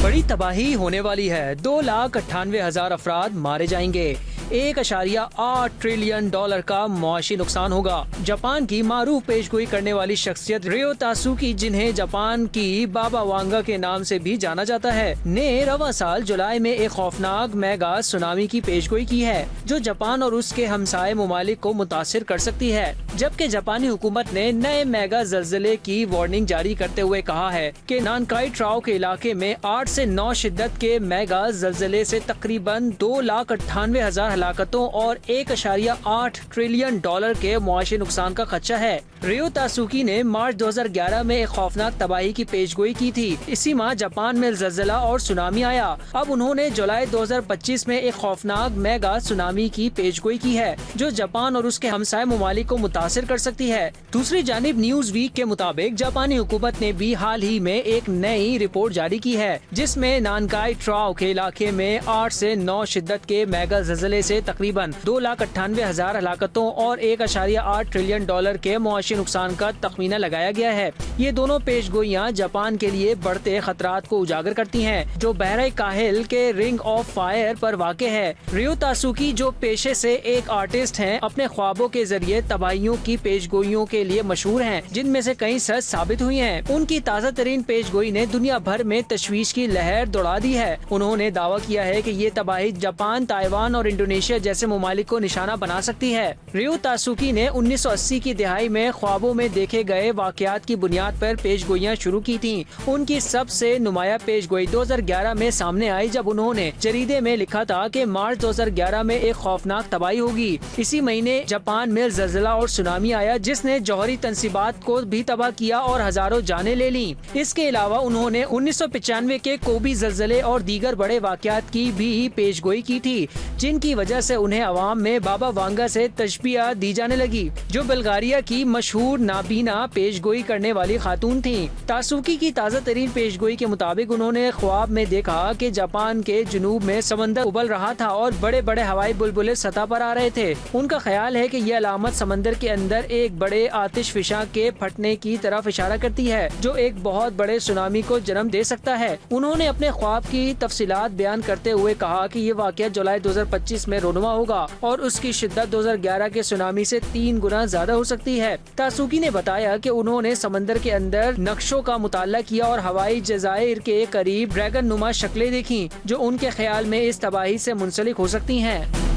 बड़ी तबाही होने वाली है। 2,98,000 अफराद मारे जाएंगे। 1.8 ट्रिलियन डॉलर का मुआशी नुकसान होगा। जापान की मारूफ पेशगोई करने वाली शख्सियत रियो तासुकी, जिन्हें जापान की बाबा वांगा के नाम से भी जाना जाता है, ने रवां साल जुलाई में एक खौफनाक मेगा सुनामी की पेशगोई की है जो जापान और उसके हमसाये मुमालिक को मुतासिर कर सकती है। जबकि जापानी हुकूमत ने नए मेगा जल्जले की वार्निंग जारी करते हुए कहा है कि नानकाई ट्राओ के इलाके में 8 से 9 शिद्दत के मेगा जल्जले से तकरीबन 2,98,000 हलाकतों और 1.8 ट्रिलियन डॉलर के मुआशी नुकसान का खदशा है। रियो तासुकी ने मार्च 2011 में एक खौफनाक तबाही की पेशगोई की थी। इसी माह जापान में ज़लज़ला और सुनामी आया। अब उन्होंने जुलाई 2025 में एक खौफनाक मेगा सुनामी की पेशगोई की है जो जापान और उसके हमसाये मुमालिक को मुतासिर कर सकती है। दूसरी जानिब न्यूज वीक के मुताबिक जापानी हुकूमत ने भी हाल ही में एक नई रिपोर्ट जारी की है जिसमें नानकाई ट्राओ के इलाके में 8 से 9 शिद्दत के मेगा ज़लज़ले से तकरीबन 2,98,000 हलाकतों और 1.8 ट्रिलियन डॉलर के मुआशी नुकसान का तखमीना लगाया गया है। ये दोनों पेशगोइयां जापान के लिए बढ़ते खतरात को उजागर करती हैं, जो बहरे काहिल के रिंग ऑफ फायर पर वाक़ है। रियो तासुकी, जो पेशे से एक आर्टिस्ट हैं, अपने ख्वाबों के जरिए तबाहियों की पेशगोइयों के लिए मशहूर हैं, जिनमें से कई सच साबित हुई हैं। उनकी ताज़ा तरीन पेशगोई ने दुनिया भर में तशवीश की लहर दौड़ा दी है। उन्होंने दावा किया है कि ये तबाही जापान, ताइवान और इंडोनेशिया जैसे मुमालिक को निशाना बना सकती है। रियो तासुकी ने 1980 की दिहाई में ख्वाबों में देखे गए वाकयात की बुनियाद पर पेशगोइयां शुरू की थीं। उनकी सबसे नुमाया पेशगोई 2011 में सामने आई जब उन्होंने जरीदे में लिखा था कि मार्च 2011 में एक खौफनाक तबाही होगी। इसी महीने जापान में ज़लज़ला और सुनामी आया जिसने जौहरी तंसीबात को भी तबाह किया और हजारों जानें ले लीं। इसके अलावा उन्होंने 1995 के कोबी ज़लज़ले और दीगर बड़े वाकयात की भी पेशगोई की थी, जिनकी वजह से उन्हें अवाम में बाबा वांगा से तशबीह दी जाने लगी, जो बल्गारिया की मशहूर नाबीना पेशगोई करने वाली खातून थीं। तासुकी की ताज़ा तरीन पेशगोई के मुताबिक उन्होंने ख्वाब में देखा कि जापान के जुनूब में समंदर उबल रहा था और बड़े बड़े हवाई बुलबुले सतह पर आ रहे थे। उनका ख्याल है कि यह अलामत समंदर के अंदर एक बड़े आतिश फिशा के फटने की तरफ इशारा करती है, जो एक बहुत बड़े सुनामी को जन्म दे सकता है। उन्होंने अपने ख्वाब की तफसीलात बयान करते हुए कहा कि ये वाक़या जुलाई 2025 में रोनुमा होगा और उसकी शिद्दत 2011 के सुनामी से 3 गुना ज्यादा हो सकती है। तासुकी ने बताया कि उन्होंने समंदर के अंदर नक्शों का मुताला किया और हवाई जज़ाइर के करीब ड्रैगन नुमा शक्लें देखी, जो उनके ख्याल में इस तबाही से मुंसलिक हो सकती हैं।